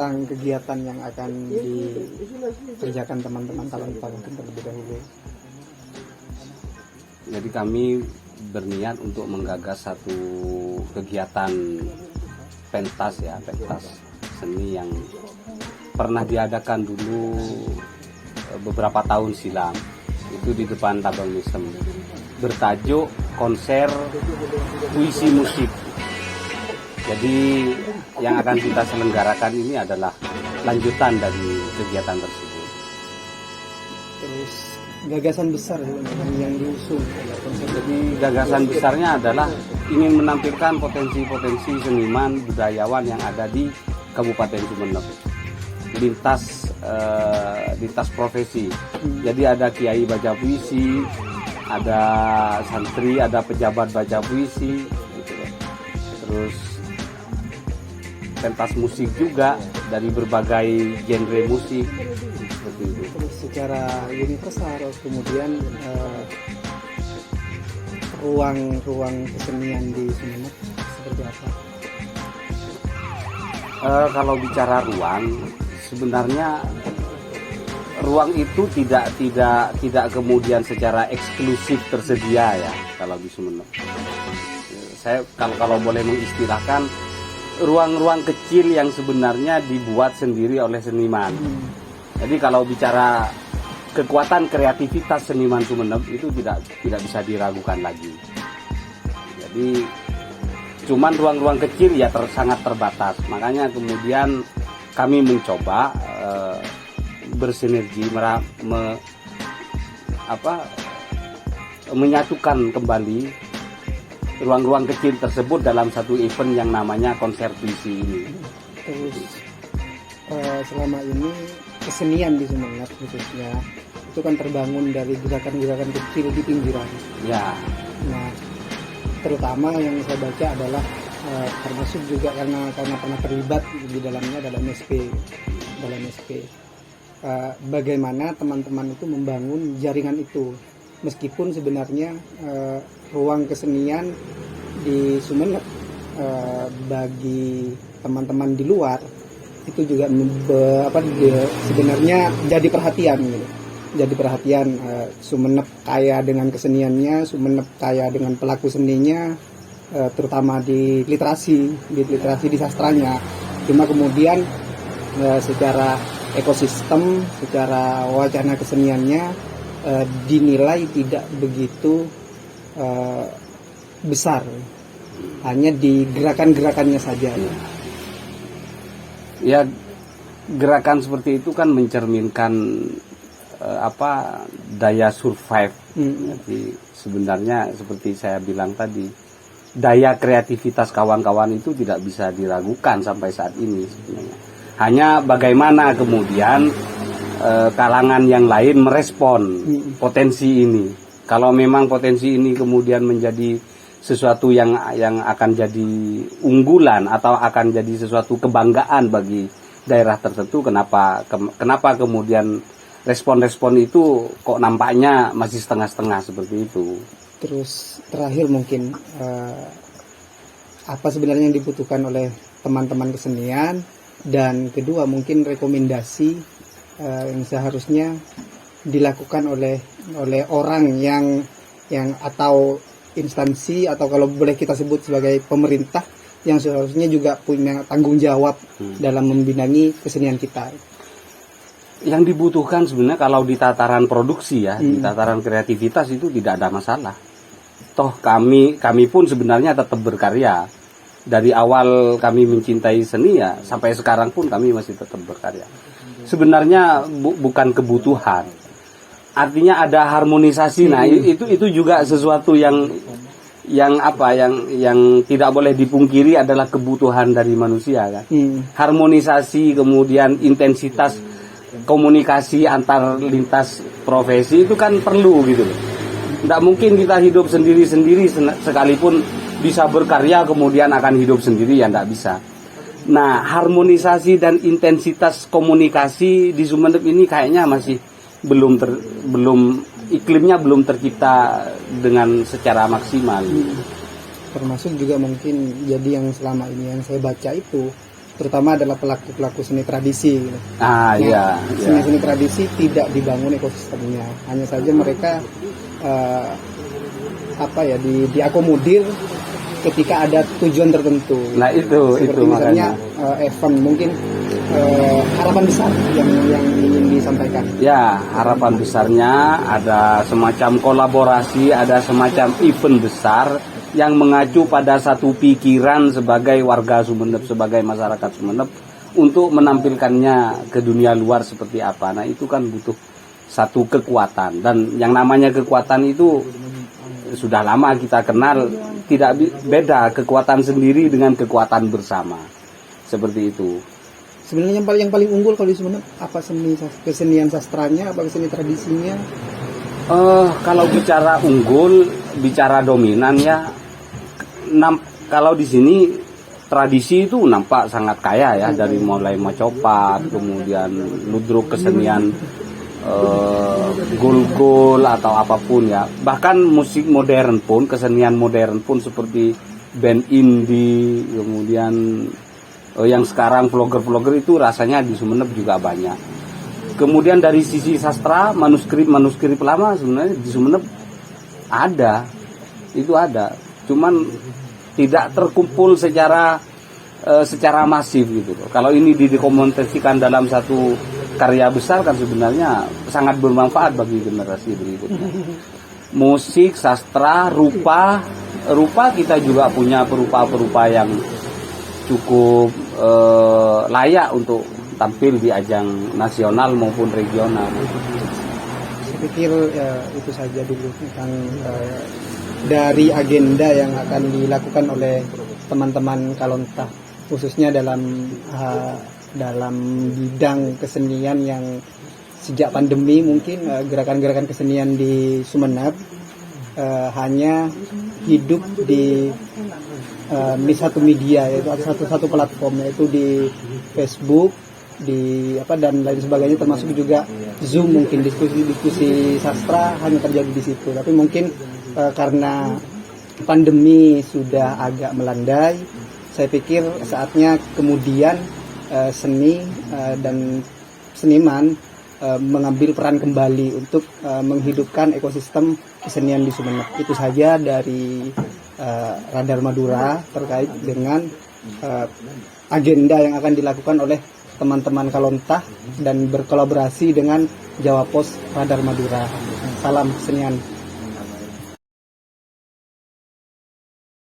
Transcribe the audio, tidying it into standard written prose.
tentang kegiatan yang akan dikerjakan teman-teman talenta mungkin terlebih dahulu. Jadi kami berniat untuk menggagas satu kegiatan pentas seni yang pernah diadakan dulu beberapa tahun silam, itu di depan Tabang Misem, bertajuk konser puisi musik. Jadi yang akan kita selenggarakan ini adalah lanjutan dari kegiatan tersebut. Terus gagasan besar yang diusung. Jadi gagasan besarnya adalah ingin menampilkan potensi-potensi seniman budayawan yang ada di Kabupaten Sumeneb, lintas profesi. Jadi ada kiai baca puisi, ada santri, ada pejabat baca puisi, gitu. Terus pentas musik juga dari berbagai genre musik, seperti itu. Terus secara universal, kemudian ruang kesenian di Sumeneb seperti apa? Kalau bicara ruang, sebenarnya ruang itu tidak kemudian secara eksklusif tersedia ya kalau di Sumeneb. Saya kalau boleh mengistilahkan, ruang-ruang kecil yang sebenarnya dibuat sendiri oleh seniman. Jadi kalau bicara kekuatan kreativitas seniman Sumeneb itu tidak bisa diragukan lagi. Jadi cuman ruang-ruang kecil ya sangat terbatas. Makanya kemudian kami mencoba bersinergi menyatukan kembali ruang-ruang kecil tersebut dalam satu event yang namanya konser puisi ini. Terus selama ini kesenian di Sumeneb khususnya itu kan terbangun dari gerakan-gerakan kecil di pinggiran. Ya. Nah, terutama yang saya baca adalah termasuk juga karena pernah terlibat di dalamnya dalam SP. Bagaimana teman-teman itu membangun jaringan itu, meskipun sebenarnya ruang kesenian di Sumeneb bagi teman-teman di luar itu juga sebenarnya jadi perhatian gitu. Jadi perhatian, Sumeneb kaya dengan keseniannya, Sumeneb kaya dengan pelaku seninya, terutama di literasi di sastranya. Cuma kemudian secara ekosistem, secara wacana keseniannya dinilai tidak begitu besar, hanya di gerakan-gerakannya saja. Ya, gerakan seperti itu kan mencerminkan daya survive. Jadi sebenarnya seperti saya bilang tadi, daya kreativitas kawan-kawan itu tidak bisa diragukan sampai saat ini sebenarnya. Hanya bagaimana kemudian kalangan yang lain merespon potensi ini. Kalau memang potensi ini kemudian menjadi sesuatu yang akan jadi unggulan atau akan jadi sesuatu kebanggaan bagi daerah tertentu, kenapa kemudian respon-respon itu kok nampaknya masih setengah-setengah seperti itu. Terus terakhir mungkin apa sebenarnya yang dibutuhkan oleh teman-teman kesenian, dan kedua mungkin rekomendasi yang seharusnya dilakukan oleh orang yang atau instansi, atau kalau boleh kita sebut sebagai pemerintah, yang seharusnya juga punya tanggung jawab dalam membinangi kesenian kita. Yang dibutuhkan sebenarnya kalau di tataran produksi ya, di tataran kreativitas itu tidak ada masalah. Toh kami pun sebenarnya tetap berkarya. Dari awal kami mencintai seni ya, sampai sekarang pun kami masih tetap berkarya. Sebenarnya bukan kebutuhan. Artinya ada harmonisasi. Nah, itu juga sesuatu yang tidak boleh dipungkiri adalah kebutuhan dari manusia kan. Harmonisasi, kemudian intensitas komunikasi antar lintas profesi itu kan perlu gitu loh. Tidak mungkin kita hidup sendiri-sendiri sekalipun bisa berkarya kemudian akan hidup sendiri, ya tidak bisa. Nah, harmonisasi dan intensitas komunikasi di Sumeneb ini kayaknya masih iklimnya belum tercipta dengan secara maksimal. Termasuk juga mungkin jadi yang selama ini yang saya baca itu terutama adalah pelaku-pelaku seni tradisi gitu. Iya. Seni-seni tradisi tidak dibangun ekosistemnya, hanya saja mereka diakomodir ketika ada tujuan tertentu. Nah itu misalnya makanya event mungkin harapan besar yang ingin disampaikan. ya, harapan besarnya ada semacam kolaborasi, ada semacam event besar yang mengacu pada satu pikiran sebagai warga Sumeneb, sebagai masyarakat Sumeneb, untuk menampilkannya ke dunia luar seperti apa. Nah itu kan butuh satu kekuatan, dan yang namanya kekuatan itu sudah lama kita kenal, tidak beda kekuatan sendiri dengan kekuatan bersama, seperti itu. Sebenarnya yang paling unggul kalau di Sumeneb apa kesenian sastranya, apa kesenian tradisinya? Kalau bicara unggul, bicara dominan ya, kalau di sini tradisi itu nampak sangat kaya ya, dari mulai macopat, kemudian ludruk, kesenian gol-gol atau apapun ya, bahkan musik modern pun, kesenian modern pun seperti band indie, kemudian yang sekarang vlogger-vlogger itu rasanya di Sumeneb juga banyak. Kemudian dari sisi sastra, manuskrip lama sebenarnya di Sumeneb ada, cuman tidak terkumpul secara masif gitu. Kalau ini didokumentasikan dalam satu karya besar kan sebenarnya sangat bermanfaat bagi generasi berikutnya. Musik, sastra, rupa kita juga punya perupa-perupa yang cukup layak untuk tampil di ajang nasional maupun regional. Saya pikir itu saja dulu tentang dari agenda yang akan dilakukan oleh teman-teman Kalontah, khususnya dalam bidang kesenian yang sejak pandemi mungkin gerakan-gerakan kesenian di Sumeneb hanya hidup di satu media, yaitu satu platform, yaitu di Facebook, dan lain sebagainya, termasuk juga Zoom. Mungkin diskusi sastra hanya terjadi di situ, tapi mungkin karena pandemi sudah agak melandai, saya pikir saatnya kemudian seni dan seniman mengambil peran kembali untuk menghidupkan ekosistem kesenian di Sumeneb. Itu saja dari Radar Madura terkait dengan agenda yang akan dilakukan oleh teman-teman Kalontah dan berkolaborasi dengan Jawa Pos Radar Madura. Salam kesenian.